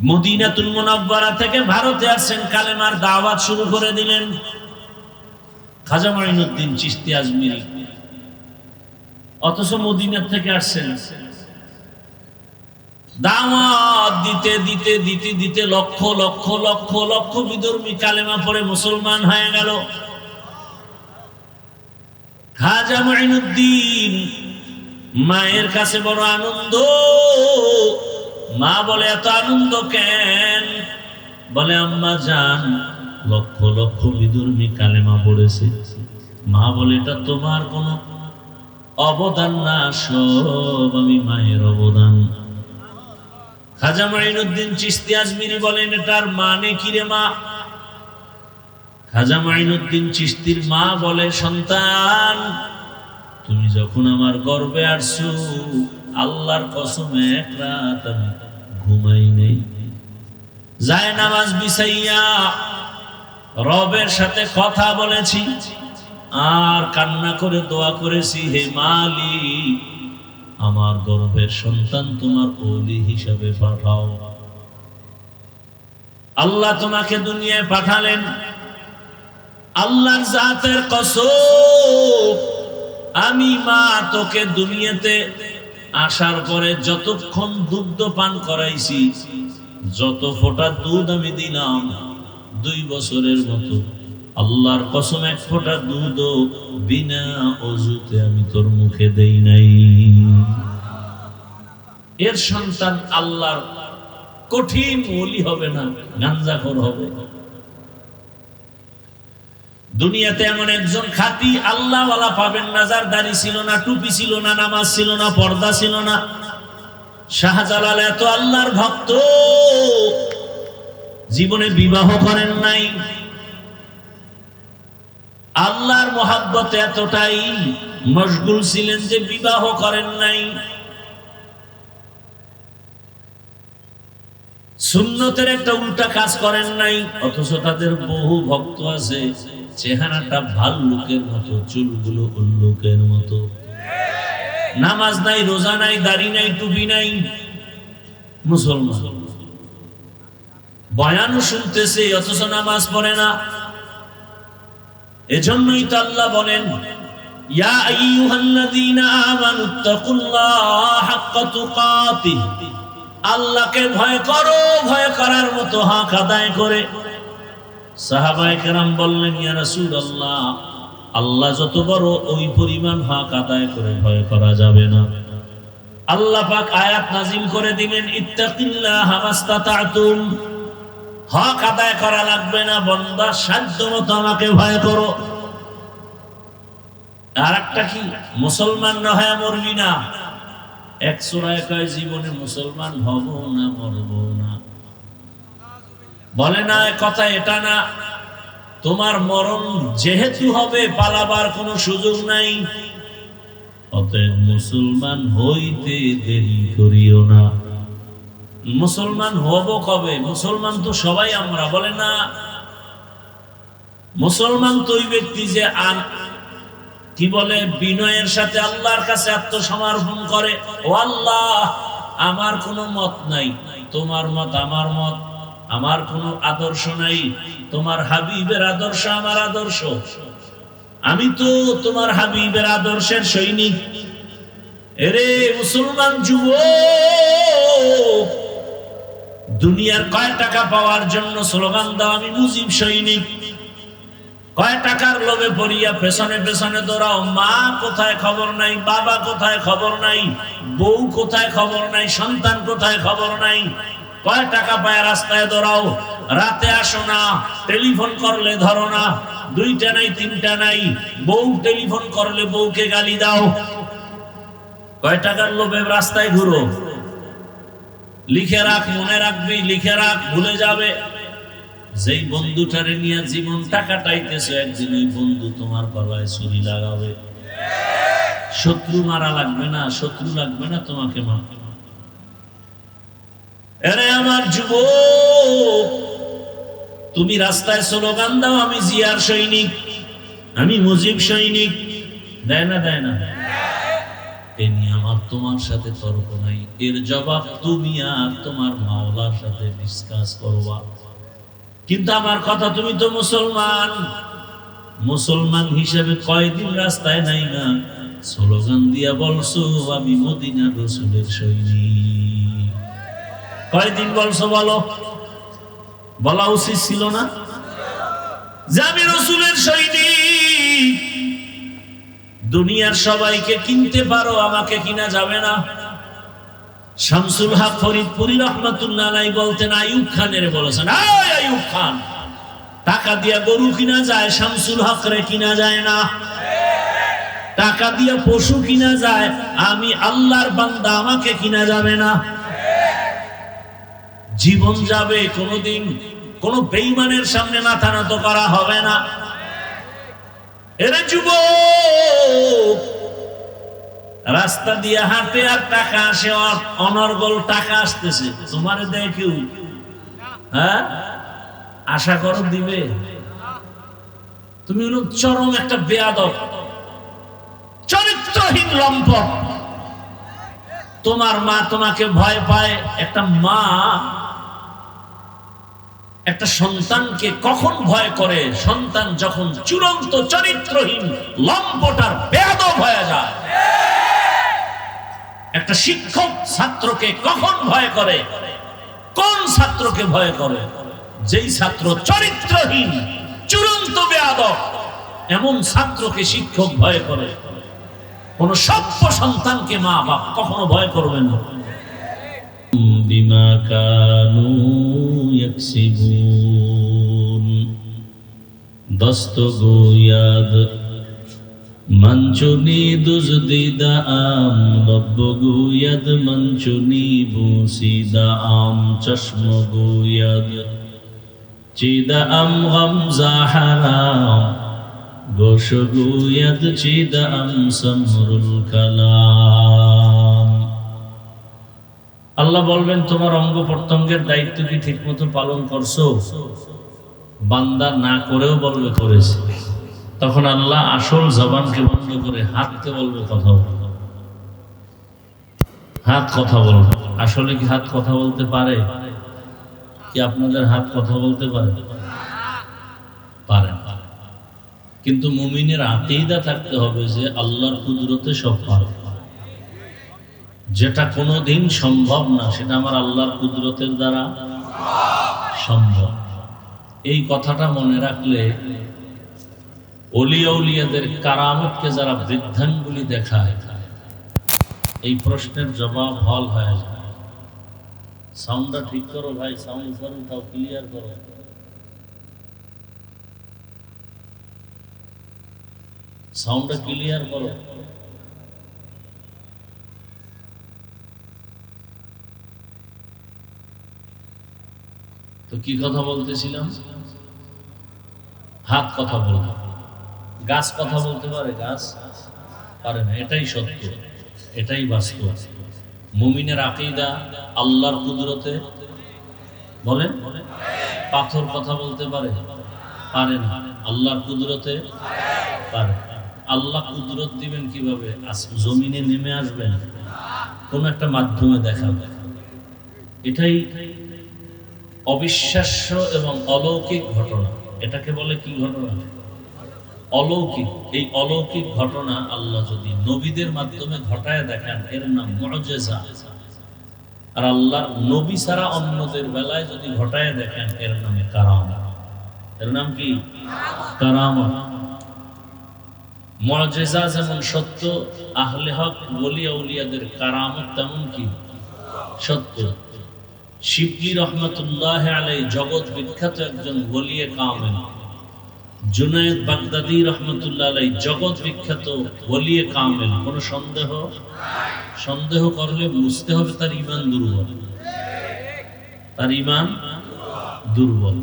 মদিনাতুল মুনাওয়ারা থেকে ভারতে আসছেন, কালেমার দাওয়াত শুরু করে দিলেন। খাজা মাইনুদ্দিন চিশতি আজমিরি, অথচ মদিনা থেকে আসছেন। দাওয়াত দিতে দিতে দিতে দিতে লক্ষ লক্ষ লক্ষ লক্ষ বিধর্মী কালেমা পড়ে মুসলমান হয়ে গেল। খাজা মাইনুদ্দিন মায়ের কাছে বড় আনন্দ। মা বলে, এত আনন্দ কেন? বলে, আম্মা জান, লক্ষ লক্ষ বিধর্মী কালেমা পড়েছে। মা বলে, এটা তোমার কোনো অবদান না, সব আমি মায়ের অবদান। খাজা মাইনুদ্দিন চিশতি আজমিরি বলেন, এটার মানে কি রে মা? খাজা মাইনুদ্দিন চিশতির মা বলে, সন্তান, তুমি যখন আমার গর্ভে আসছো, আল্লাহর কসম এক রাত আমি ঘুমাই নেই। যায় নামাজ বিছাইয়া রবের সাথে কথা বলেছি আর কান্না করে দোয়া করেছি, হে মালিক, আমার গর্ভের সন্তান তোমার ওলি হিসাবে পাঠাও। আল্লাহ তোমাকে দুনিয়ায় পাঠালেন, আল্লাহর জাতের কসম, আমি মা তোকে দুনিয়াতে আসার পরে যতক্ষণ দুগ্ধ পান করাইছি, যত ফোঁটা দুধ আমি দিলাম 2 বছরের মতো, আল্লাহর কসম এক ফোঁটা দুধও বিনা ওযুতে আমি তোর মুখে দেই নাই। এর সন্তান আল্লাহর কঠিন ওলি হবে না, গাঞ্জাখোর হবে। দুনিয়াতে এমন একজন খাঁটি আল্লাহওয়ালা পাবেন না, যার দাড়ি ছিল না, টুপি ছিল না, নামাজ ছিল না, পর্দা ছিল না। শাহজালাল এত আল্লাহর ভক্ত, জীবনে বিবাহ করেন নাই। আল্লাহর মহব্বতে এতটাই মশগুল ছিলেন যে বিবাহ করেন নাই। সুন্নতের একটা উল্টা কাজ করেন নাই, অথচ তাদের বহু ভক্ত আছে, চেহারাটা ভাল্লুকের মতো, চুলগুলো উল্লুকের মতো, নামাজ নাই, রোজা নাই, দাড়ি নাই, টুপি নাই, মুসলমান। বয়ানও শুনতেছে অথচ নামাজ পড়ে না। এজন্যই তো আল্লাহ বলেন, ইয়া আইয়ুহাল্লাযীনা আমানুত্তাকুল্লাহা হাক্কা তুকাতিহ, আল্লাহকে ভয় করো, ভয় করার মতো হক আদায় করে। সাহাবায়ে কেরাম বললেন, ইয়া রাসূলুল্লাহ, আল্লাহ যত বড়, ওই পরিমাণ হক আদায় করে ভয় করা যাবে না। আল্লাহ পাক আয়াত নাজিল করে দিলেন, ইত্তাকিল্লাহা মাসতাতা'তুম, হক আদায় করা লাগবে না, বান্দা সাধ্যমতো আমাকে ভয় করো। আর একটা কি, মুসলমান না হয় মরবি না। এক সূরায় কয়, জীবনে মুসলমান হব না, মরব না। বলে না, কথা এটা না, তোমার মরণ যেহেতু হবে, পালাবার কোনো সুযোগ নাই। অতএব মুসলমান হইতে দেরি করিও না। মুসলমান হব কবে? মুসলমান তো সবাই আমরা, বলে না। মুসলমান তো ওই ব্যক্তি যে কি বলে, বিনয়ের সাথে আল্লাহর কাছে আত্মসমর্পণ করে, ও আল্লাহ, আমার কোনো মত নাই, তোমার মত আমার মত, আমার কোনো আদর্শ নাই, তোমার হাবিবের আদর্শ আমার আদর্শ, আমি তো তোমার হাবিবের আদর্শের সৈনিক। এরে মুসলমান যুবক, দুনিয়ার কয় টাকা পাওয়ার জন্য স্লোগান দাও, আমি মুজিব সৈনিক। কয় টাকার লোভে পড়িয়া পেছনে পেছনে দৌড়াও, মা কোথায় খবর নাই, বাবা কোথায় খবর নাই, বউ কোথায় খবর নাই, সন্তান কোথায় খবর নাই। কয় টাকা পায় রাস্তায় দৌড়াও, রাতে আসো না, টেলিফোন করলে ধরো না, 2টা নাই 3টা নাই, বউ টেলিফোন করলে বউকে গালি দাও। কয় টাকার লোভে রাস্তায় ঘুরো। লিখে রাখ, মনে রাখবি, লিখে রাখ, ভুলে যাবে। যেই বন্ধুটারে নিয়ে জীবন টাকাটাইতেছে, একদিন ওই বন্ধু তোমার গলায় ছুরি লাগাবে। শত্রু মারা লাগবে না, শত্রু লাগবে না তোমাকে মা। এরে আমার যুবক, তুমি রাস্তায় স্লোগান দাও, আমি জিয়ার সৈনিক, আমি মুজিব সৈনিক, দেয় না? দেয় না? এ নিয়ামত তোমার সাথে তর্ক নাই, এর জবাব তুমি আর তোমার মাওলার সাথে ডিসকাস করবা। কিন্তু আমার কথা, তুমি তো মুসলমান, মুসলমান হিসেবে কয়দিন রাস্তায় নাই না স্লোগান দিয়া বলছো আমি মদিনার রাসূলের সৈনিক। কয়দিন বলছো বলো? বলা উচিত ছিল না যে আমি রাসূলের সৈনিক? দুনিয়ার সবাইকে কিনতে পারো, আমাকে কিনা যাবে না। শামসুল হক ফরিদপুরি রহমাতুল্লাহ আলাইহি বলতেন, আইয়ুব খানের বলেছেন, আইয়ুব খান, টাকা দিয়া গরু কিনা যায়, শামসুল হক রে কিনা যায় না। টাকা দিয়া পশু কিনা যায়, আমি আল্লাহর বান্দা, আমাকে কিনা যাবে না। জীবন যাবে, কোনদিন কোন বেঈমানের সামনে মাথা নত করা হবে না। এরে যুবক, রাস্তা দিয়ে হাঁটে আর টাকা আসে, অনর্গল টাকা আসতেছে, তোমারে দেয় কেউ? হ্যাঁ, আশা করো দিবে? তুমি হলো চরম একটা বেয়াদব, চরিত্রহীন লম্পট। তোমার মা তোমাকে ভয় পায়। একটা মা একটা সন্তানকে কখন ভয় করে? সন্তান যখন চূড়ান্ত চরিত্রহীন লম্পট আর বেয়াদব হয়ে যায়। একটা শিক্ষক ছাত্রকে কখন ভয় করে? কোন ছাত্রকে ভয় করে? যেই ছাত্র চরিত্রহীন, চূড়ান্ত বেয়াদব, এমন ছাত্রকে শিক্ষক ভয় করে। কোন সভ্য সন্তানকে মা বাপ কখনো ভয় করবে না। বিমা কানু ইয়াকসিবুন দস্তগোয়াদ মঞ্চুনি দুজদিদা আম লব্বগোয়াদ মঞ্চুনি বুসিদা আম চশমগোয়াদ চিদা আম গামজাহারাম গোশগোয়াদ চিদা আম সমরুল কালাম। আল্লাহ বলবেন, তোমার অঙ্গ প্রত্যঙ্গের দায়িত্ব কি ঠিক মতো পালন করছো? বান্দা না করেও বলবে করেছে। তখন আল্লাহ আসল জবানকে বন্ধ করে হাতকে বলবে কথা বলবে। হাত কথা বলবে। আসলে কি হাত কথা বলতে পারে? কি আপনাদের হাত কথা বলতে পারে? পারে না। কিন্তু মুমিনের আকীদা থাকতে হবে যে আল্লাহর কুদরতে সব পারে। যেটা কোনোদিন সম্ভব না, সেটা আমার আল্লাহর কুদরতের দ্বারা সম্ভব। এই কথাটা মনে রাখলে ওলিয়া উলিয়াদের কারামতকে যারা বৃদ্ধাঙ্গুলি দেখায়, এই প্রশ্নের জবাব হল হয়ে যায়। সাউন্ডটা ঠিক করো ভাই, সাউন্ড উপরে উঠাও, ক্লিয়ার করো। সাউন্ডটা ক্লিয়ার করো। তো কি কথা বলতেছিলাম? হাত কথা বলতে। গাছ কথা বলতে পারে? গাছ পারে না। এটাই সত্য, এটাই বাস্তব। মুমিনের আকীদা আল্লাহর কুদরতে। বলেন, পাথর কথা বলতে পারে? পারে না। আল্লাহর কুদরতে পারে। আল্লাহ কুদরত দিবেন কিভাবে? জমিনে নেমে আসবেন, কোন একটা মাধ্যমে দেখাবে। এটাই অবিশ্বাস্য এবং অলৌকিক ঘটনা। এটাকে বলে কি ঘটনা? অলৌকিক। এই অলৌকিক ঘটনা আল্লাহ যদি নবীদের মাধ্যমে ঘটায় দেখান, এর নাম মুআজিজা। আর আল্লাহর নবী ছাড়া অন্যদের বেলায় যদি ঘটায় দেখেন, এর নামে কারামত। এর নাম কি? কারামত। মুআজিজা যেমন সত্য, আহলে হক ওলিয়া উলিয়াদের কারামত তেমন কি সত্য। শিবলি রহমতুল্লাহ আলাইহি জগৎ বিখ্যাত একজন ওলিয়ে কামেল। জুনায়েদ বাগদাদি রহমতুল্লাহ আলাইহি জগৎ বিখ্যাত ওলিয়ে কামেল। কোন সন্দেহ? সন্দেহ করলে বুঝতে হবে তার ঈমান দুর্বল। তার ঈমান দুর্বল।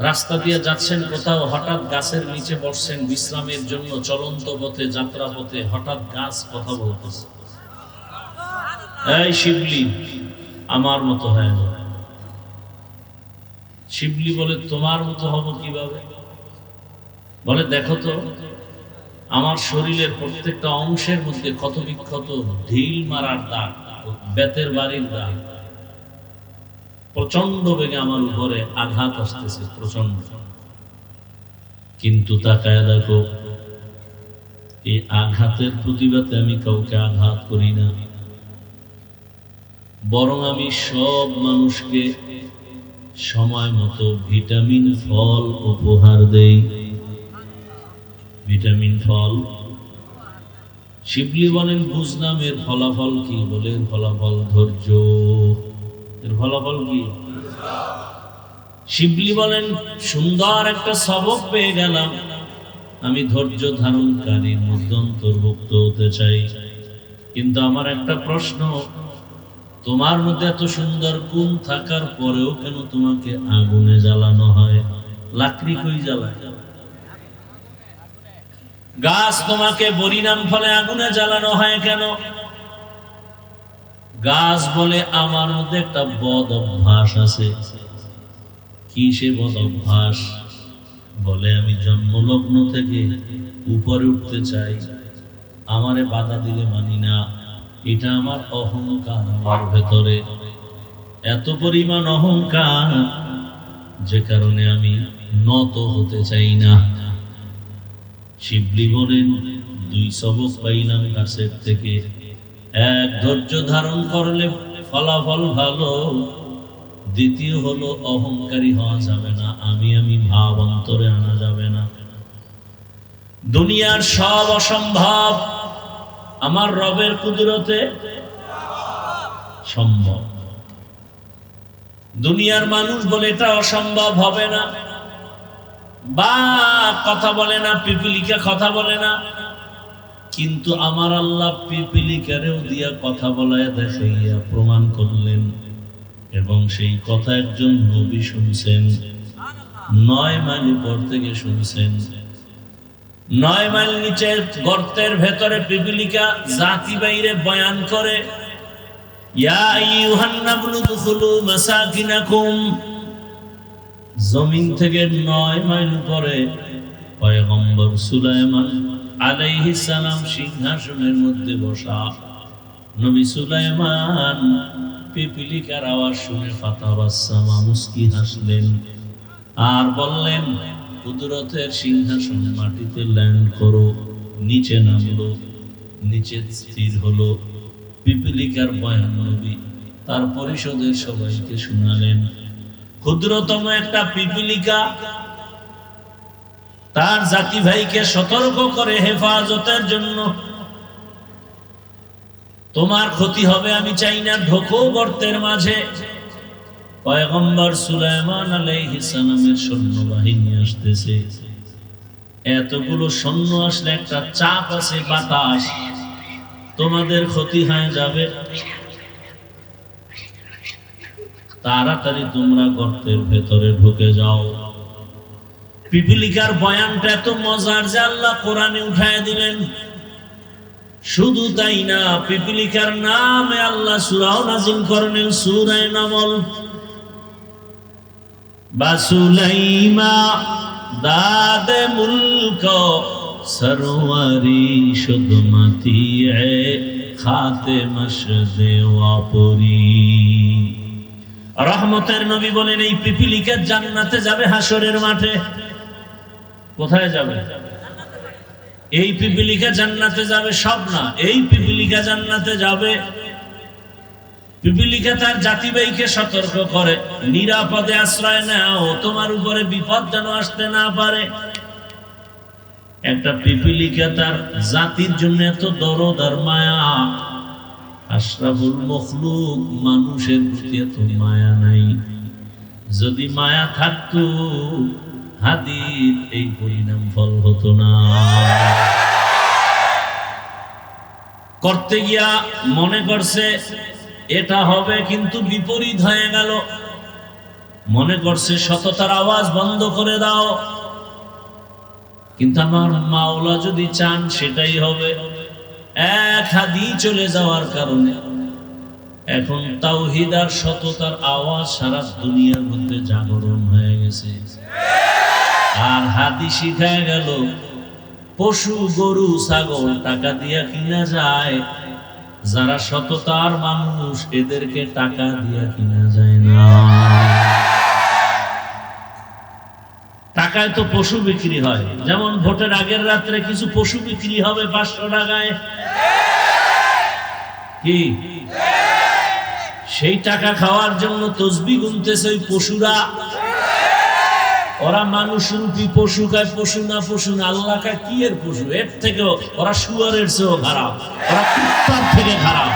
রাস্তা দিয়ে যাচ্ছেন কোথাও, হঠাৎ গাছের নিচে বসছেন বিশ্রামের জন্য, চলন্ত পথে, যাত্রা পথে, হঠাৎ গাছ কথা বলতেছে, এই শিবলি আমার মতো হয়ে যাবে। শিবলি বলে, তোমার মতো হবো কিভাবে? বলে, দেখো তো আমার শরীরের প্রত্যেকটা অংশের মধ্যে ক্ষত বিক্ষত, ঢিল মারার দাগ, বেতের বাড়ির দাগ। প্রচন্ড বেগে আমার উপরে আঘাত আসতেছে, প্রচন্ড। কিন্তু তাকায় দেখো, এই আঘাতের প্রতিবাদে আমি কাউকে আঘাত করি না, বরং আমি সব মানুষকে সময় মতো ভিটামিন ফল উপহার দেই। ভিটামিন ফল। শিবলি বলেন বুঝলাম এর ফলাফল কি? বলে এর ফলাফল ধৈর্য। এর ফলাফল কি? শিবলি বলেন সুন্দর একটা সবক পেয়ে গেলাম, আমি ধৈর্য ধারণকারীর মধ্যে অন্তর্ভুক্ত হতে চাই। কিন্তু আমার একটা প্রশ্ন, তোমার মধ্যে এত সুন্দর গুণ থাকার পরেও কেন তোমাকে আগুনে জ্বালানো হয়? লাকড়ি কই জ্বালায়? গাছ তোমাকে বরিনাম ফলে আগুনে জ্বালানো হয় কেন? গাছ বলে আমার মধ্যে একটা বদ অভ্যাস আছে। কি সে বদ অভ্যাস? বলে আমি জন্মলগ্ন থেকে উপরে উঠতে চাই, আমারে বাধা দিলে মানি না। এটা আমার অহংকার, আমার ভেতরে এত পরিমাণ অহংকার যে কারণে আমি নত হতে চাই না। শিবলি বলেন দুই সবক পাইলাম গাছের থেকে। এক, ধৈর্য ধারণ করলে ফলাফল ভালো। দ্বিতীয় হলো অহংকারী হওয়া যাবে না, আমি ভাব অন্তরে আনা যাবে না। দুনিয়ার সব অসম্ভব আমার রবের কুদরতে সম্ভব। দুনিয়ার মানুষ বলে এটা অসম্ভব হবে না, বা কথা বলে না, পিপিলিকা কথা বলে না। কিন্তু আমার আল্লাহ পিপিলিকারেও দিয়া কথা বলায় দেখাইয়া প্রমাণ করলেন, এবং সেই কথা একজন নবী শুনছেন, 9 মাইল উপর থেকে শুনছেন। 9 মাইল নিচে গর্তের ভেতরে পিপিলিকা জাতি বাইরে বয়ান করে, ইয়া আইয়ুহান নাবলু দুখুলু মাসাকিনাকুম। জমিন থেকে 9 মাইল উপরে পয়গম্বর সুলাইমান আলাইহিস সালাম সিংহাসনের মধ্যে বসা। নবী সুলাইমান পিপিলিকার আওয়াজ শুনে ফাতাবাসসামা, মুস্কি হাসলেন আর বললেন, কুদরতের সিংহাসন মাটিতে ল্যান্ড করো। নিচে নামলো, নিচে স্থির হলো। পিপিলিকার বয়ান নবী তার পরিষদের সবাইকে শোনালেন। ক্ষুদ্রতম একটা পিপিলিকা তার জাতি ভাইকে সতর্ক করে হেফাজতের জন্য, তোমার ক্ষতি হবে আমি চাই না, ঢোকো গর্তের মাঝে। পয়গম্বর সুলাইমান আলাইহিস সালামের সৈন্যবাহিনী আসতেছে। এতগুলো সৈন্য আসলে একটা চাপ আছে, বাতাস, তোমাদের ক্ষতি হয়ে যাবে। তাড়াতাড়ি তোমরা গর্তের ভেতরে ঢুকে যাও। পিপিলিকার বয়ানটা এত মজার যে আল্লাহ কোরআনে উঠায় দিলেন। শুধু তাই না, পিপিলিকার নামে আল্লাহ সূরাও নাযিল করলেন, সূরা নামল। বাসুলাইমা দাদে মুলক সরওয়ারি শুদমতি এ খাতে মশদে ওয়াপরি। রহমতের নবী বলেন এই পিপিলিকা জান্নাতে যাবে হাসরের মাঠে। কোথায় যাবে? এই পিপিলিকা জান্নাতে যাবে, সব না, এই পিপিলিকা জান্নাতে যাবে। পিপিলিকা তার জাতি ভাইকে সতর্ক করে, নিরাপদে আশ্রয় নাও, তোমার উপরে বিপদ যেন আসতে না পারে। একটা পিপিলিকা তার জাতির জন্য এত দরদ আর মায়া। আশরাফুল মখলুক মানুষের প্রতি এত মায়া নাই। যদি মায়া থাকতো হাদির এই পরিণাম ফল হতো না। করতে গিয়া মনে করছে এটা হবে, কিন্তু বিপরীত হয়ে গেল। মনে করছে সততার আওয়াজ বন্ধ করে দাও, কিন্তু আমার মাওলা যদি চান সেটাই হবে। এক হাদি চলে যাওয়ার কারণে এখন তাওহীদ আর সততার আওয়াজ সারা দুনিয়ার মধ্যে জাগরণ হয়ে গেছে। আর হাদি শিখায় গেল পশু গরু ছাগল টাকা দিয়া কিনা যায়, যারা সততার মানুষ এদেরকে টাকা দিয়া কিনা যায় না। টাকায় তো পশু বিক্রি হয়, যেমন ভোটের আগের রাত্রে কিছু পশু বিক্রি হবে 500 টাকায়, কি সেই টাকা খাওয়ার জন্য তসবিহ গুনতেছে ওই পশুরা। ওরা মানুষ রূপী পশু খায়, পশু না পশু না, আল্লাহ খায় কি এর পশু, এর থেকেও ওরা শুয়ারের চেয়েও খারাপ, ওরা কুত্তার থেকে খারাপ।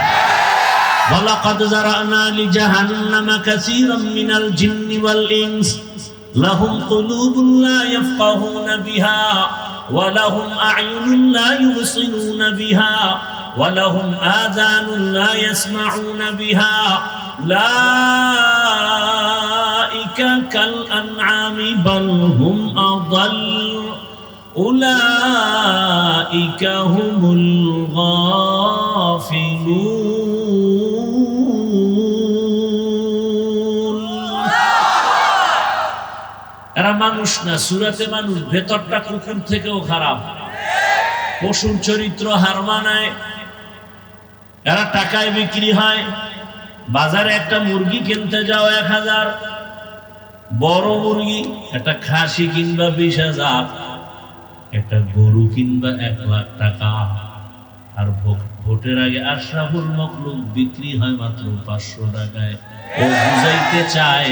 ওয়ালাকাদ যারানা লিজাহান্নামা কাসীরাম মিনাল জিন্নি ওয়াল ইনস লাহুম কুলুবুন লা ইয়াফকাহুনা বিহা ওয়া লাহুম আ'য়ুনুন লা ইউবসিরুনা বিহা ওয়া লাহুম আযানুন লা ইয়াসমাউনা বিহা উলাইকা কাল আনআমি বাল হুম আযাল উলাইকা হুমুল গাফিলুন। এরা মানুষ না, সূরাতে মানুষ, ভেতরটা কুকুর থেকেও খারাপ, পশুর চরিত্র হার মানায়। এরা টাকায় বিক্রি হয়। বাজারে একটা মুরগি কিনতে যাও 1000, বড় মুরগি একটা খাসি কিনবা 20,000, একটা গরু কিনবা 1 লাখ টাকা। আর ভোটের আগে আশরাফুল মখলুক বিক্রি হয় মাত্র 500 টাকায়। ও বুঝাইতে চায়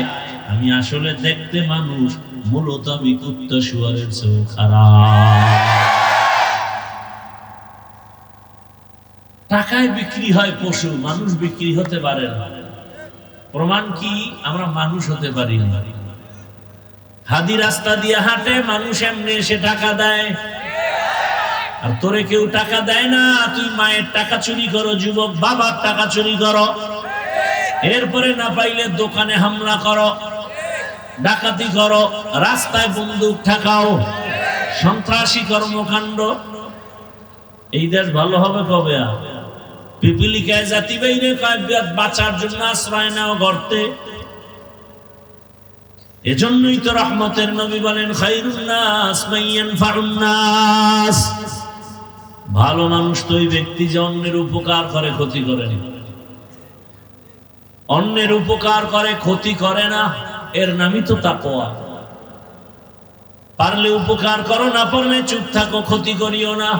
আমি আসলে দেখতে মানুষ, মূলত আমি কুত্তা শুয়ারের চেয়েও খারাপ। টাকায় বিক্রি হয় পশু, মানুষ বিক্রি হতে পারে না। প্রমাণ কি? আমরা মানুষ হতে পারি না। হাদি রাস্তা দিয়ে হাঁটে, মানুষ এমনি এসে টাকা দেয়, আর তোরে কেউ টাকা দেয় না। তুই মায়ের টাকা চুরি করো, যুবক বাবার টাকা চুরি করো, এরপরে না পাইলে দোকানে হামলা করো, ডাকাতি করো, রাস্তায় বন্দুক ঠাকাও, সন্ত্রাসী কর্মকাণ্ড। এই দেশ ভালো হবে কবে? পিপিলিকায় জাতি বাইরে বাঁচার জন্য আশ্রয় নাও গর্তে। এজন্যই তো রহমতের নবী বলেন খায়রুন নাস মান ইয়ানফাউন নাস। ভালো মানুষ তো ওই ব্যক্তি যে অন্যের উপকার করে, ক্ষতি করে না। অন্যের উপকার করে, ক্ষতি করে না, এর নামই তো তাকওয়া। পারলে উপকার করো, না পারলে চুপ থাকো, ক্ষতি করিও না।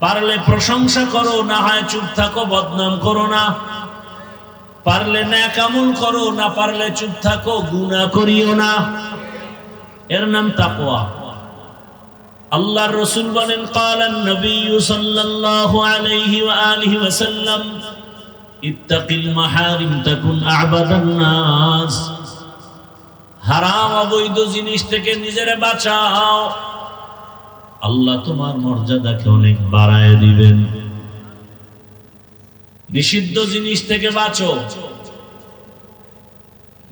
পারলে প্রশংসা করো, না হয় চুপ থাকো, বদনাম করো না। পারলে নেক আমল করো, না পারলে চুপ থাকো, গুনাহ করিও না। এর নাম তাকওয়া। আল্লাহর রাসূল বলেন ক্বালান নবী সাল্লাল্লাহু আলাইহি ওয়া আলিহি ওয়াসাল্লাম ইত্তাকিল মাহারিম তাকুন আ'বাদান নাস। হারাম অবৈধ জিনিস থেকে নিজেরে বাঁচাও, আল্লাহ তোমার মর্যাদাকে অনেক বাড়ায় দিবেন। নিষিদ্ধ জিনিস থেকে বাঁচো।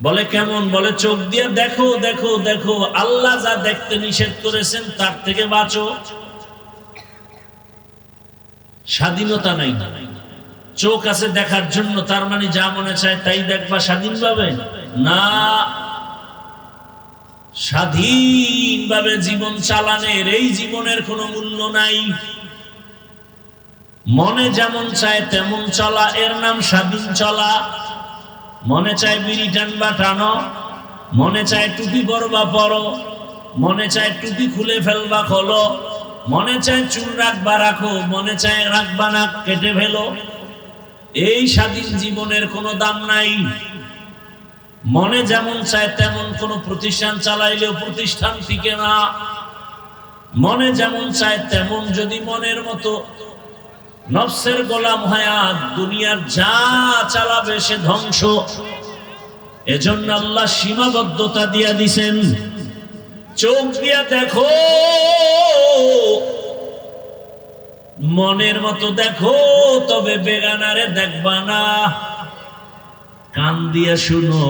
বলে কেমন? বলে চোখ দিয়ে দেখো দেখো দেখো, আল্লাহ যা দেখতে নিষেধ করেছেন তার থেকে বাঁচো। স্বাধীনতা নাই, চোখ আছে দেখার জন্য, তার মানে যা মনে চায় তাই দেখবা স্বাধীনভাবে না। স্বাধীনভাবে জীবন চালানের এই জীবনের কোনো মূল্য নাই। মনে যেমন চায় তেমন চলা, এর নাম স্বাধীন চলা। মনে চায় বিড়ি টানবা টানো, মনে চায় টুপি পরবা পরো, মনে চায় টুপি খুলে ফেলবা খোলো, মনে চায় চুল রাখবা রাখো, মনে চায় রাখবা না কেটে ফেলো। এই স্বাধীন জীবনের কোনো দাম নাই। মনে যেমন চায় তেমন কোন প্রতিষ্ঠান চালাইলেও প্রতিষ্ঠান টিকে না। মনে যেমন চায় তেমন যদি মনের মতো নফসের গোলাম হয়, দুনিয়ার যা চালাবে সে ধ্বংস। এজন্য আল্লাহ সীমাবদ্ধতা দিয়া দিছেন। চোখ দিয়া দেখো, মনের মতো দেখো, তবে বেগানারে দেখবা না। কান দিয়ে শুনো,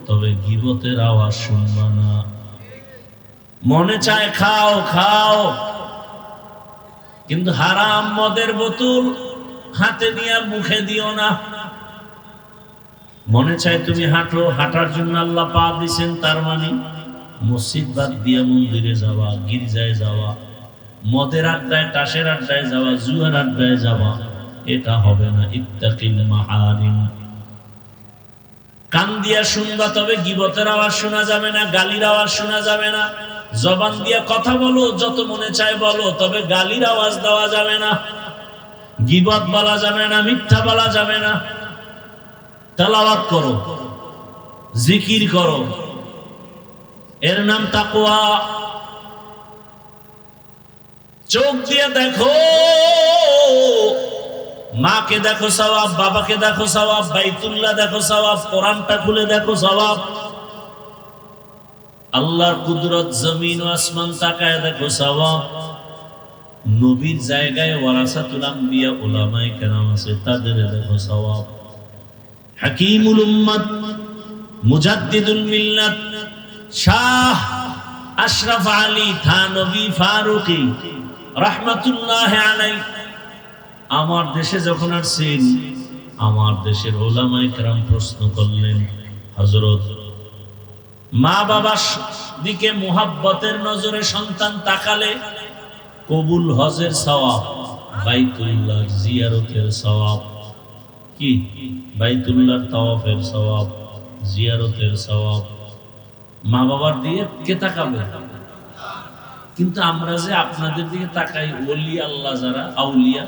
তবে গীবতের আওয়াজ শুনবা না। মনে চায় খাও খাও, কিন্তু হারাম মদের বোতল হাতে নিয়ে মুখে দিও না। মনে চায় তুমি হাঁটো, হাঁটার জন্য আল্লাহ পা দিছেন, তার মানে মসজিদ বাদ দিয়ে মন্দিরে যাওয়া, গির্জায় যাওয়া, মদের আড্ডায়, তাসের আড্ডায় যাওয়া, জুয়ার আড্ডায় যাওয়া, এটা হবে না। ইত্তাকিল মাহারিম। কান দিয়া শুনবা, তবে গীবতের আওয়াজ শোনা যাবে না, গালির আওয়াজ শোনা যাবে না। জবান দিয়ে কথা বলো, যত মনে চায় বলো, তবে গালির আওয়াজ দেওয়া যাবে না, গীবত বলা যাবে না, মিথ্যা বলা যাবে না। তেলাওয়াত করো, জিকির করো, এর নাম তাকওয়া। চোখ দিয়ে দেখো, মাকে দেখো সওয়াব, বাবাকে দেখো সওয়াব, বাইতুল্লাহ দেখো সওয়াব, কোরআনটা খুলে দেখো সওয়াব, আল্লাহর কুদরত, জমিন ও আসমান তাকায় দেখো সওয়াব। নবীর জায়গায় ওয়ারাসাতুল আম্বিয়া উলামায়ে কেরাম আছে, তাদের দেখো সওয়াব। হাকিমুল উম্মত, মুজাদ্দিদুল মিল্লাত, শাহ আশরাফ আলী থানভী ফারুকী রাহমাতুল্লাহ আলাইহি আমার দেশে যখন আসছেন, আমার দেশের উলামায়ে কেরাম প্রশ্ন করলেন, হযরত, মা বাবার দিকে মুহাব্বতের নজরে সন্তান তাকালে কবুল হজের সওয়াব, বাইতুল্লাহ জিয়ারতের সওয়াব, কি বাইতুল্লাহর তাওয়াফের সওয়াব, জিয়ারতের সওয়াব, মা বাবার দিকে কে তাকাবে? কিন্তু আমরা যে আপনাদের দিকে তাকাই, ওলি আল্লাহ যারা আউলিয়া,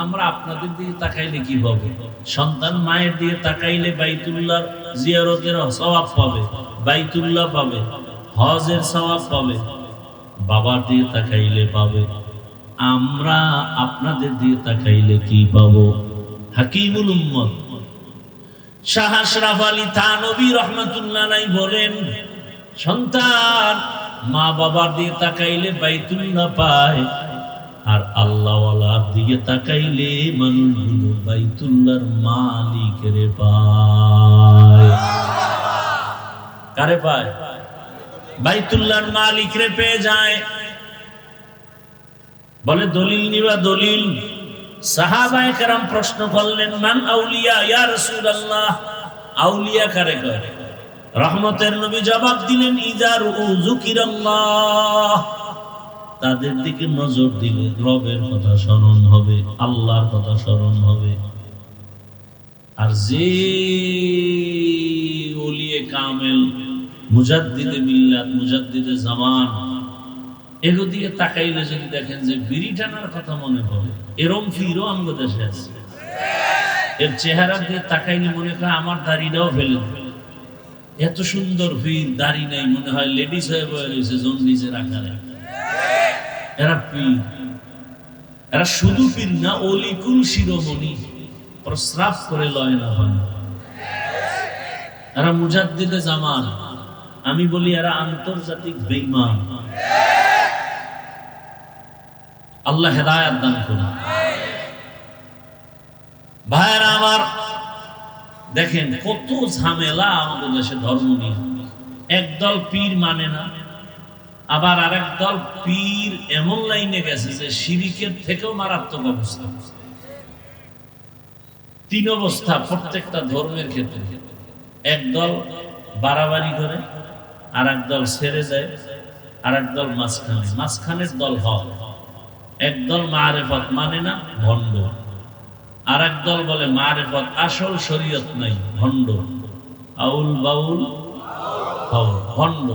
আমরা আপনাদের দিকে তাকাইলে কি হবে? সন্তান মায়ের দিকে তাকাইলে বাইতুল্লাহ জিয়ারতের সওয়াব পাবে, বাইতুল্লাহ পাবে, হজের সওয়াব পাবে, বাবার দিকে তাকাইলে পাবে। আমরা আপনাদের দিকে তাকাইলে কি পাবো? হাকিমুল উম্মত শাহ আশরাফ আলী থানভী রাহমাতুল্লাহ আলাইহি বলেন, সন্তান মা বাবার দিকে তাকাইলে বাইতুল্লাহ পায়, আর আল্লাহওয়ালার দিকে তাকাইলে মানুষগুলো বাইতুল্লাহর মালিকের পায়। কারে পায়? বাইতুল্লাহর মালিকরে পেয়ে যায়। বলে দলিল নিবা, দলিল। সাহাবায়ে কেরাম প্রশ্ন করলেন, মান আউলিয়া ইয়া রাসূলুল্লাহ, আউলিয়া কারে কয়? রহমতের নবী জবাব দিলেন, ইযা যুকিরাল্লাহ, তাদের দিকে নজর দিলে রবের কথা স্মরণ হবে, আল্লাহর কথা স্মরণ হবে। আর যে ওলিয়ে কামেল, মুজাদ্দিদে মিল্লাত, মুজাদ্দিদে জামান, এগো দিয়ে তাকাইলে যদি দেখেন যে বিড়ি টানার কথা মনে পড়ে, এরম ফিরও আমাদের দেশে আছে। এর চেহারা দিয়ে তাকাইলে মনে হয় আমার দাড়িটাও ফেলে দেবে, এত সুন্দর ফির, দাড়ি নাই, মনে হয় লেডিস হয়ে বয়ে রয়েছে জন্ডিসের আকারে। এরা পীর, এরা শুধু পীর না, অলিকুল শিরোমণি, প্রস্রাব করে লয় না হয়। এরা মুজাদ্দিদে জামান। আমি বলি এরা আন্তর্জাতিক বেঈমান। আল্লাহ হেদায়েত দান করুন। ভাইরা আমার, দেখেন কত ঝামেলা আমাদের দেশে ধর্ম নিয়ে। একদল পীর মানে না, আবার আরেক দল পীর এমন লাইনে গেছে যে শিরিকের থেকেও মারাত্মক অবস্থা। তিন অবস্থা প্রত্যেকটা ধর্মের ক্ষেত্রে। একদল বাড়াবাড়ি করে, আর একদল ছেড়ে যায়, আর একদল মাঝখানে। মাঝখানের দল হক। একদল মারেফত মানে না, ভণ্ড। আর একদল বলে মারেফত, আসল শরীয়ত নাই, ভণ্ড। আউল বাউল ভণ্ড,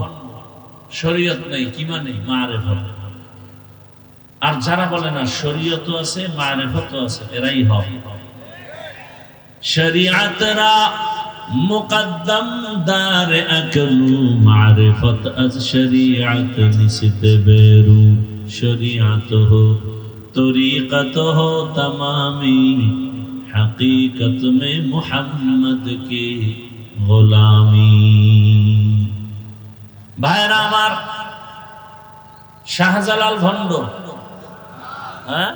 শরীয়ত নাই, কি মানে? মারেফত। আর যারা বলে না শরীয়তও আছে মারেফতও আছে, এরাই হক। শরীয়তরা মুকদ্দম দার আকলু, মারিফত আজ শরীয়ত নিসিত বেরু। শরীয়ত হো তরিকত হো তমামি, হकीकत में মুহাম্মদ की গোলামি। ভাইরা আমার, শাহজালাল ভণ্ড, হ্যাঁ,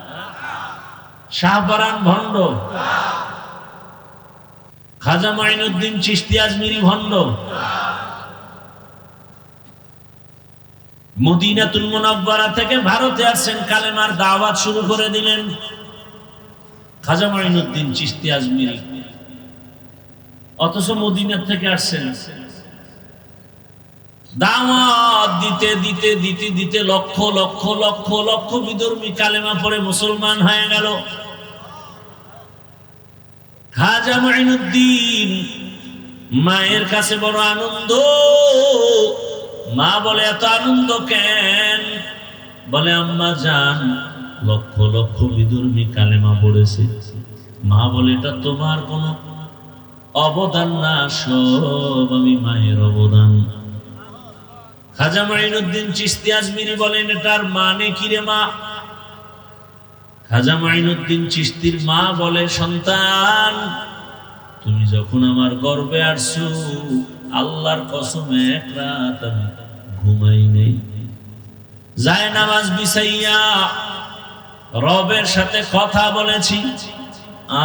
শাহপরান ভণ্ড, খাজা মাইনুদ্দিন চিশতি আজমিরি ভণ্ড, মদিনাতুল মুনাওয়ারা থেকে ভারতে আসছেন, কালেমার দাওয়াত শুরু করে দিলেন খাজা মাইনুদ্দিন চিশতি আজমিরি। অথচ মদিনা থেকে আসছেন, দাওয়াত দিতে দিতে দিতে দিতে লক্ষ লক্ষ লক্ষ লক্ষ বিধর্মী কালেমা পড়ে মুসলমান হয়ে গেল। খাজা মাইনুদ্দিন মায়ের কাছে বড় আনন্দ। মা বলে এত আনন্দ কেন? বলে আম্মা জান, লক্ষ লক্ষ বিধর্মী কালেমা পড়েছে। মা বলে এটা তোমার কোনো অবদান না, সব আমি মায়ের অবদান। খাজা মাইনুদ্দিন চিশতি আজমিরি বলেন এটার মানে কি রে মা? খাজা মাইনুদ্দিন চিশতির মা বলে, সন্তান তুমি যখন আমার গর্ভে আসছো, আল্লাহর কসমে এক রাত আমি ঘুমাই নেই, যায় নামাজ বিছাইয়া রবের সাথে কথা বলেছি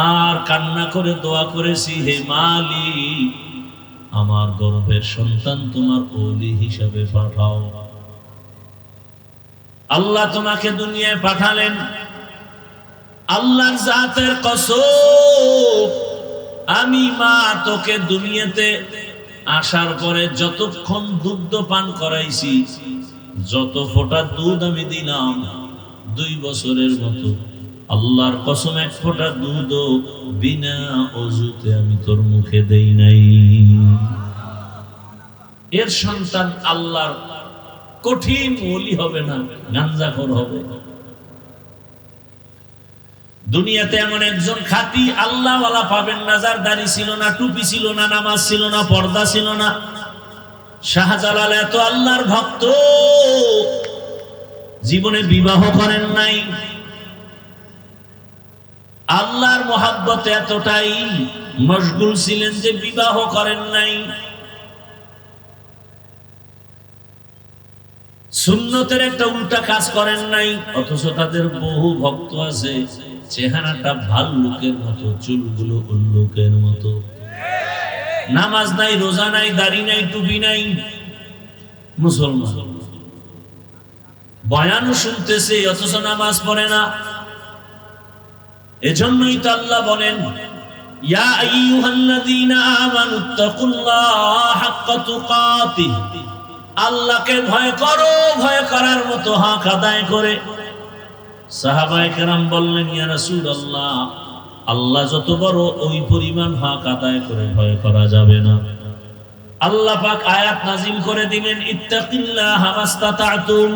আর কান্না করে দোয়া করেছি, হে মালিক আমার গর্ভের সন্তান তোমার ওলি হিসাবে পাঠাও। আল্লাহ তোমাকে দুনিয়ায় পাঠালেন, আল্লাহর জাতের কসম আমি মা তোকে দুনিয়াতে আসার পরে যতক্ষণ দুগ্ধ পান করাইছি, যত ফোঁটা দুধ আমি দিলাম 2 বছরের মতো, আল্লাহর কসম এক ফোঁটা দুধও বিনা অজুতে আমি তোর মুখে দেই নাই। এর সন্তান আল্লাহর কঠিন ওলি হবে না, গাঞ্জাখোর হবে। দুনিয়াতে এমন একজন খাঁটি আল্লাহওয়ালা পাবেন না যার দাড়ি ছিল না, টুপি ছিল না, নামাজ ছিল না, পর্দা ছিল না। শাহজালাল এত আল্লাহর ভক্ত, জীবনে বিবাহ করেন নাই, আল্লাহর মহাব্বতে এতটাই মশগুল ছিলেন যে বিবাহ করেন নাই। সুন্নতের একটা উল্টা কাজ করেন নাই, অথচ তাদের বহু ভক্ত আছে চেহারাটা ভাল্লুকের মতো, চুলগুলো উল্লুকের মতো, নামাজ নাই, রোজা নাই, দাড়ি নাই, টুপি নাই, মুসলমান। বয়ানও শুনতেছে অথচ নামাজ পড়ে না। এজন্যই তো আল্লাহ বলেন, ইয়া আইয়ুহাল্লাযীনা আমানুত্তাকুল্লাহা হাক্কা তুকাতিহ, আল্লাহকে ভয় করো, ভয় করার মতো হক আদায় করে। সাহাবায়ে কেরাম বললেন, ইয়া রাসূলুল্লাহ আল্লাহ যত বড় ওই পরিমাণ হক আদায় করে ভয় করা যাবে না। আল্লাহ পাক আয়াত নাযিল করে দিলেন, ইত্তাকিল্লাহা মাসতাতা'তুম,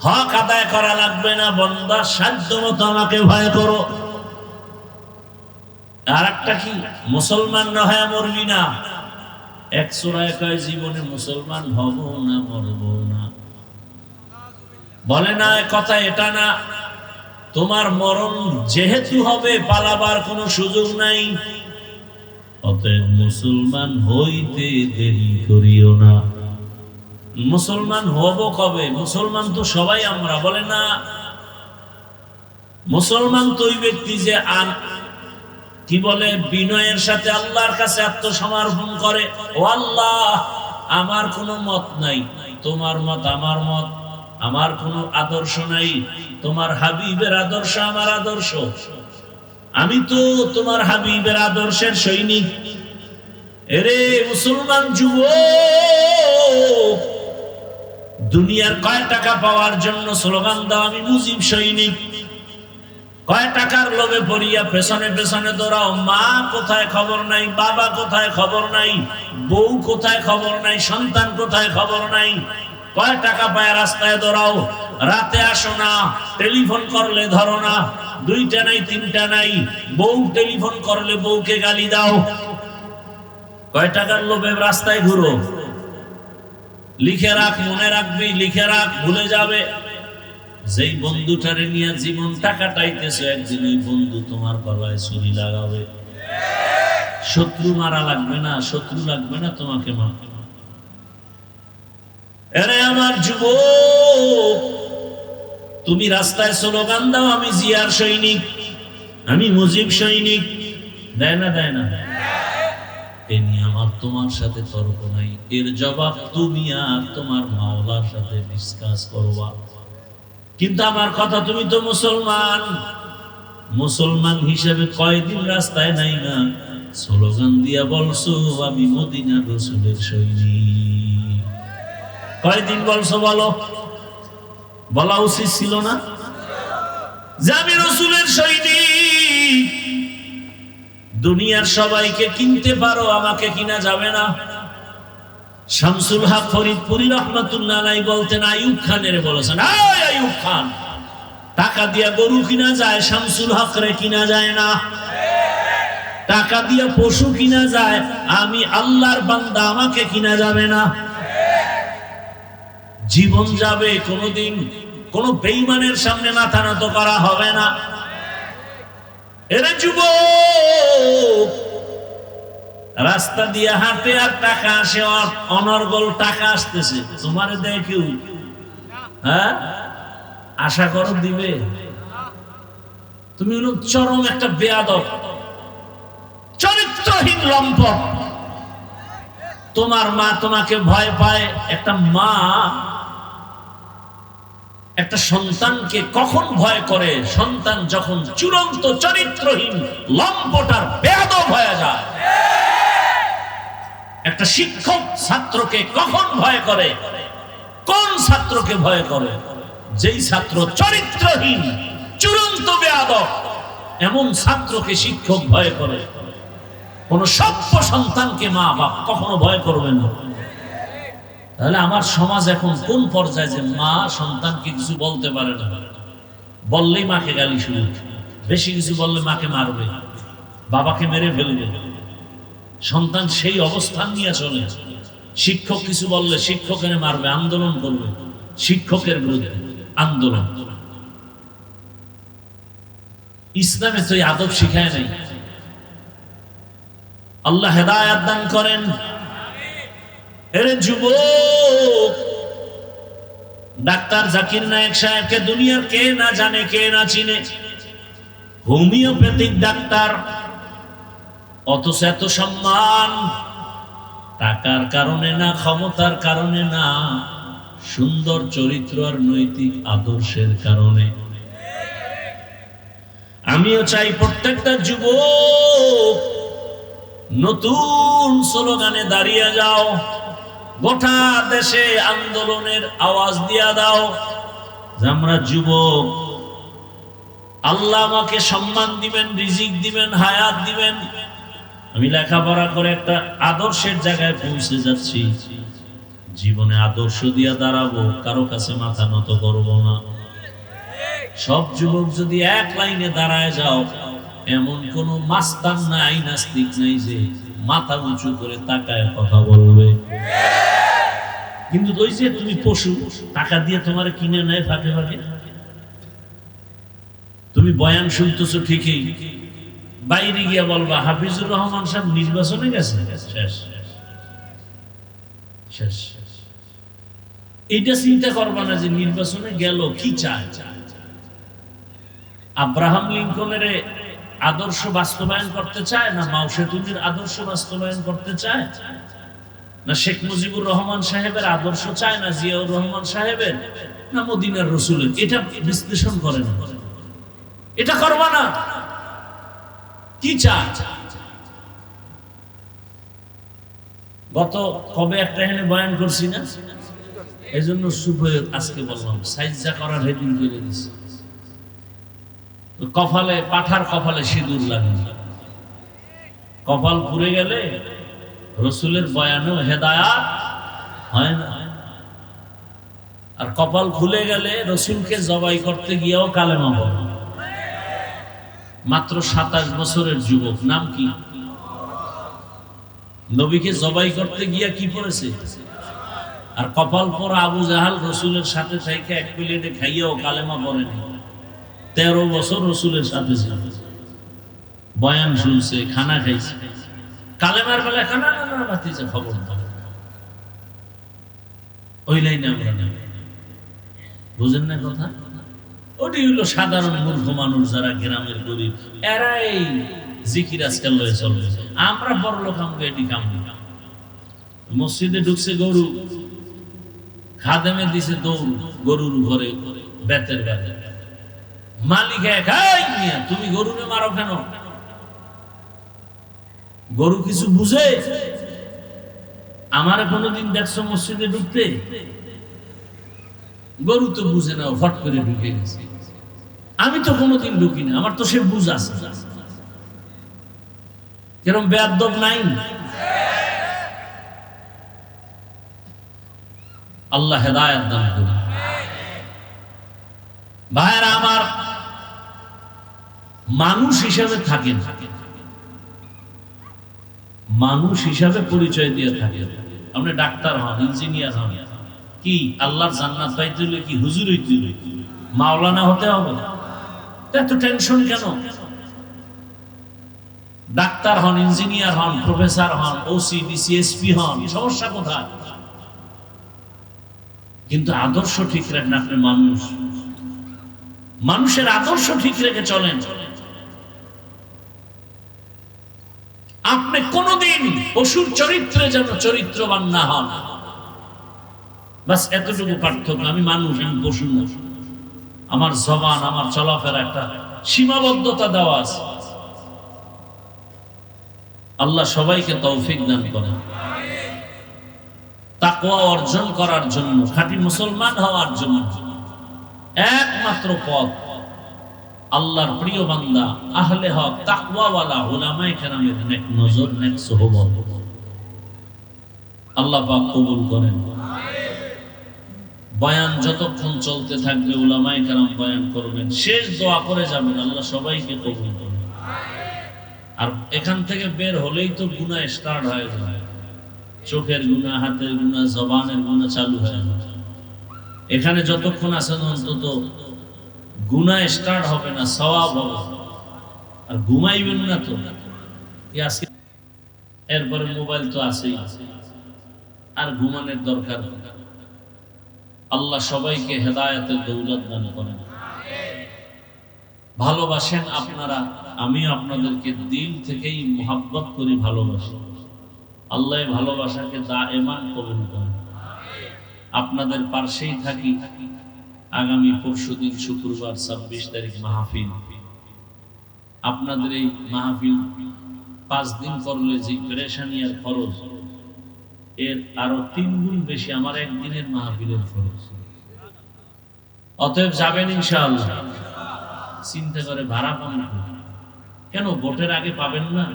হক আদায় করা লাগবে না, বান্দা সাধ্যমতো আমাকে ভয় করো। আর একটা কি, মুসলমান না হয় মরবি না। এক সূরায় কয় জীবনে মুসলমান হব না, মরব না। বলে না কথা এটা না, তোমার মরণ যেহেতু হবে, পালাবার কোনো সুযোগ নাই, অতএব মুসলমান হইতে দেরি করিও না। মুসলমান হব কবে? মুসলমান তো সবাই আমরা, বলে না। মুসলমান তো ওই ব্যক্তি যে কি বলে, বিনয়ের সাথে আল্লাহর কাছে আত্মসমর্পণ করে, ও আল্লাহ আমার কোনো মত নাই, তোমার মত আমার মত, আমার কোনো আদর্শ নাই, তোমার হাবিবের আদর্শ আমার আদর্শ, আমি তো তোমার হাবিবের আদর্শের সৈনিক। এরে মুসলমান যুবক, দুনিয়ার কয় টাকা পাওয়ার জন্য স্লোগান দাও আমি মুজিব সৈনিক, কয় টাকার লোভে পড়িয়া পেছনে পেছনে দৌড়াও, মা কোথায় খবর নাই, বাবা কোথায় খবর নাই, বউ কোথায় খবর নাই, সন্তান কোথায় খবর নাই, কয় টাকা পায় রাস্তায় দৌড়াও, রাতে আসো না, টেলিফোন করলে ধরো না, 2টা নাই 3টা নাই, বউ টেলিফোন করলে বউকে গালি দাও, কয় টাকার লোভে রাস্তায় ঘুরো। লিখে রাখ, মনে রাখবি, লিখে রাখ, ভুলে যাবে। যেই বন্ধুটারে নিয়ে জীবন টাকা টাইতেছে, একদিন ওই বন্ধু তোমার গলায় ছুরি লাগাবে। শত্রু মারা লাগবে না, শত্রু লাগবে না তোমাকে মা। আরে আমার যুবক, তুমি রাস্তায় স্লোগান দাও আমি জিয়ার সৈনিক, আমি মুজিব সৈনিক, দেয় না দেয় না? এ নিয়ে আমার তোমার সাথে তর্ক নাই, এর জবাব তুমি আর তোমার মাওলার সাথে ডিসকাস করবা। কিন্তু আমার কথা, তুমি তো মুসলমান, মুসলমান হিসেবে কয়দিন রাস্তায় নাই না, স্লোগান দিয়া বলছো আমি মদিনার রাসূলের সৈনিক। কয়দিন বলছো বলো? বলা উচিত ছিল না যে আমি রাসূলের সৈনিক, দুনিয়ার সবাইকে কিনতে পারো, আমাকে কিনা যাবে না। শামসুল হক ফরিদপুরি রহমাতুল্লাহ আলাইহি বলতেন, আইয়ুব খানের বলেছেন, এই আইয়ুব খান, টাকা দিয়া গরু কিনা যায়, শামসুল হক রে কিনা যায় না। টাকা দিয়া পশু কিনা যায়, আমি আল্লাহর বান্দা, আমাকে কিনা যাবে না। জীবন যাবে, কোনদিন কোন বেঈমানের সামনে মাথা নত করা হবে না। এরে যুবক, রাস্তা দিয়ে হাঁটে আর টাকা আসে, অনর্গল টাকা আসতেছে, তোমারে দেয় কেউ? হ্যাঁ, আশা করো দিবে? তুমি হলো চরম একটা বেয়াদব, চরিত্রহীন লম্পট। তোমার মা তোমাকে ভয় পায়। একটা মা একটা সন্তানকে কখন ভয় করে? সন্তান যখন চূড়ান্ত চরিত্রহীন লম্পট আর বেয়াদব হয়ে যায়। একটা শিক্ষক ছাত্রকে কখন ভয় করে? কোন ছাত্রকে ভয় করে? যেই ছাত্র চরিত্রহীন, চূড়ান্ত বেয়াদব, এমন ছাত্রকে শিক্ষক ভয় করে। কোন সভ্য সন্তানকে মা বাপ কখনো ভয় করবে না। তাহলে আমার সমাজ এখন কোন পর্যায়ে যে মা সন্তানকে কিছু বলতে পারে না, বললেই মাকে গালি শুনে, বেশি কিছু বললে মাকে মারবে, বাবাকে মেরে ফেলবে। সন্তান সেই অবস্থান নিয়ে চলে। শিক্ষক কিছু বললে শিক্ষকের মারবে, আন্দোলন করবে, শিক্ষকের বিরুদ্ধে আন্দোলন। ইসলামে তো এই আদব শিখায় নাই। আল্লাহ হেদায়েত দান করেন। এরে যুবক, ডাক্তার জাকির নায়েক সাহেবকে দুনিয়ার কে না জানে, কে না চিনে? হোমিওপ্যাথিক ডাক্তার, অথচ এত সম্মান। টাকার কারণে না, ক্ষমতার কারণে না, সুন্দর চরিত্র আর নৈতিক আদর্শের কারণে। আমিও চাই প্রত্যেকটা যুবক নতুন স্লোগানে দাঁড়িয়ে যাও, গোটা দেশে আন্দোলনের আওয়াজ দিয়া দাও যে আমরা যুবক, আল্লাহ আমাকে সম্মান দিবেন, রিজিক দিবেন, হায়াত দিবেন। আমি লেখাপড়া করে একটা আদর্শের জায়গায় পৌঁছে যাচ্ছি। জীবনে আদর্শ দিয়া দাঁড়াবো, কারো কাছে মাথা নত করব না। সব যুবক যদি এক লাইনে দাঁড়ায় যাও, এমন কোন মাস্তান নাই, নাস্তিক নাই যে মাথা উঁচু করে তাকায় কথা বলবে। কিন্তু ওই যে তুমি পশু, টাকা দিয়ে তোমার কিনে নেয় ফাঁকে ফাঁকে। তুমি বয়ান শুনতেছো ঠিকই, বাইরে গিয়া বলবা হাফিজুর রহমান সাহেব নির্বাচনে গেছে, শেষ শেষ। এইটা চিন্তা করবা না যে নির্বাচনে গেল কি চায়। আব্রাহাম লিঙ্কনের আদর্শ বাস্তবায়ন করতে চায় না, মাও সেতুদের আদর্শ বাস্তবায়ন করতে চায় না, শেখ মুজিবুর রহমান সাহেবের আদর্শ চায় না, জিয়াউর রহমান সাহেবের না, মদিনার রসুলের? এটা বিশ্লেষণ করে না, এটা করবা না। কি চায়? গত কবে একটা এখানে বয়ান করছি না, এই জন্য আজকে বললাম সাইজা করার হেডিং করে দিচ্ছে। কপালে, পাঠার কপালে সিঁদুর লাগে, কপাল পুড়ে গেলে রসুলের বয়ানেও হেদায়াত হয় না, আর কপাল খুলে গেলে রসুলকে জবাই করতে গিয়েও কালেমা পড়ে। মাত্র 27 বছরের যুবক, নাম কি? নবীকে জবাই করতে গিয়া কি পড়েছে? আর কপাল পরা আবু জাহাল রসুলের সাথে থেকে এক প্লেটে খাইয়াও কালেমা পড়েনি। 13 বছর রসুলের সাথে ছিল, বয়ান শুনছে, খানা খাইছে, কালেমার বেলা খানা না বাতিছে, খবর ওই লাইনে আমরা না। বুঝেন না কথা? ওটি হলো সাধারণ মূর্খ মানুষ, যারা গ্রামের গরিব, এরাই জিকির আজকাল লয়ে চলবে। আমরা বড় লোক, আমাকে এটি কাম। মসজিদে ঢুকছে গরু, খাদেমে দিছে দৌড়, গরুর ঘরে বেতের বেতে। মালিক তুমি গরুকে মারো কেন? গরু কিছু বুঝে? আমার কোনোদিন দেখছো মসজিদে ঢুকতে? গরু তো বুঝে না, ফট করে ঢুকে গেছে। আমি তো কোনোদিন ঢুকি না, আমার তো সে বুঝ আছে। কিরম বেয়াদব নাই? আল্লাহ হেদায়েত দান করুন। ভাইরা আমার, মানুষ হিসাবে থাকেন, মানুষ হিসাবে পরিচয় দিয়ে থাকে। আপনি ডাক্তার হন, ইঞ্জিনিয়ার হন, কি আল্লাহর জান্নাত পাইতে হলে কি হুজুর হইতে হবে, মাওলানা হতে হবে? এত টেনশন কেন? ডাক্তার হন, ইঞ্জিনিয়ার হন, প্রফেসর হন, ওসি ডিসি এসপি হন, সমস্যা কোথায়? কিন্তু আদর্শ ঠিক রাখেন। আপনি মানুষ, মানুষের আদর্শ ঠিক রেখে চলেন। আপনি কোনদিন পশুর চরিত্রে যেন চরিত্রবান না হন। বাস এতটুকু পার্থক্য। আমি মানুষ, আমি পশু না। আমার জবান, আমার চলাফেরা একটা সীমাবদ্ধতা দেওয়া আছে। আল্লাহ সবাইকে তৌফিক দান করেন। তাকওয়া অর্জন করার জন্য, খাঁটি মুসলমান হওয়ার জন্য একমাত্র পথ আল্লাহর প্রিয় বান্দা, আহলে হক, তাকওয়াওয়ালা উলামায়ে কেরামের নেক নজর, নেক সুহবত। আল্লাহ পাক কবুল করেন। বয়ান যতক্ষণ চলতে থাকবে উলামায়ে কেরাম বয়ান করবেন, শেষ দোয়া করে যাবেন, আল্লাহ সবাইকে কবুল করেন। আর এখান থেকে বের হলেই তো গুনাহ স্টার্ট হয়ে যায়। চোখের গুনাহ, হাতের গুনাহ, জবানের গুনাহ চালু হয়ে যায়। এখানে যতক্ষণ আছেন অন্তত গুনাহ স্টার্ট হবে না, সওয়াব হবে। আর ঘুমাইবেন না তো, এরপরে মোবাইল তো আছেই, আর ঘুমানোর দরকার। আল্লাহ সবাইকে হেদায়েতের দৌলত দান করেন। ভালোবাসেন আপনারা, আমিও আপনাদেরকে দিল থেকেই মুহাব্বত করি, ভালোবাসি। আল্লাহ ভালোবাসাকে দায়েমান কবুল করেন। আপনাদের পাশেই থাকি। আগামী পরশুদিন শুক্রবার 26 তারিখ মাহফিল। আপনাদের এই মাহফিল 5 দিন করলে যে পেরেশানি আর খরচ, এর আরো 3 গুণ বেশি আমার একদিনের মাহফিলের খরচ। অতএব যাবেন ইনশাআল্লাহ। চিন্তা করে ভাড়া পান কেন? ভোটের আগে পাবেন না,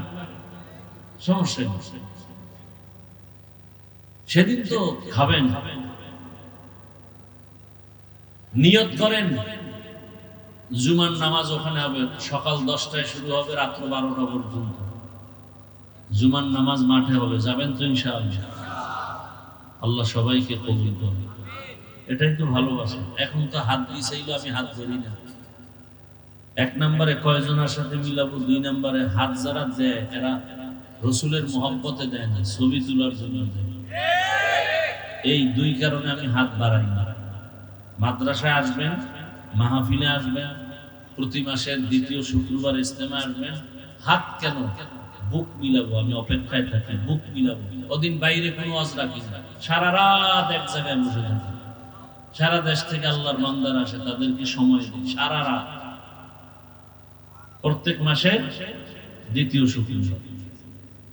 সমস্যা নেই। সেদিন তো খাবেন। নিয়ত করেন জুমার নামাজ ওখানে হবে, সকাল 10টায় শুরু হবে, রাত্র 12টা পর্যন্ত জুমার নামাজ মাঠে হবে। যাবেন তো ইনশাআল্লাহ? আল্লাহ সবাইকে কবুল করুন। এটাই তো ভালোবাসা। এখন তো হাত দিয়েছিল, আমি হাত ধরি না। 1 নম্বরে কয়জনের সাথে মিলাবো, 2 নম্বরে হাত যারা দেয় এরা রসুলের মহব্বতে দেয় না, ছবি তোলার জন্য দেয়। এই 2 কারণে আমি হাত বাড়াই না। মাদ্রাসায় আসবেন, মাহফিলে আসবেন, প্রতি মাসের 2য় শুক্রবার ইজতেমা আসবেন। হাত কেন? বুক মিলাবো, আমি অপেক্ষায় থাকি, বুক মিলাবো। ওদিন বাইরে কোনো ওয়াজ রাখি না, সারা রাত এক জায়গায় বসে থাকি। সারা দেশ থেকে আল্লাহর বান্দারা আসে, তাদেরকে সময় দিই সারা রাত। প্রত্যেক মাসে 2য় শুক্রবার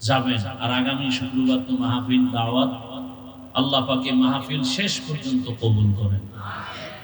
যাবেন। আর আগামী শুক্রবার তো মাহফিল, দাওয়াত। আল্লাহ পাকে মাহফিল শেষ পর্যন্ত কবুল করেন।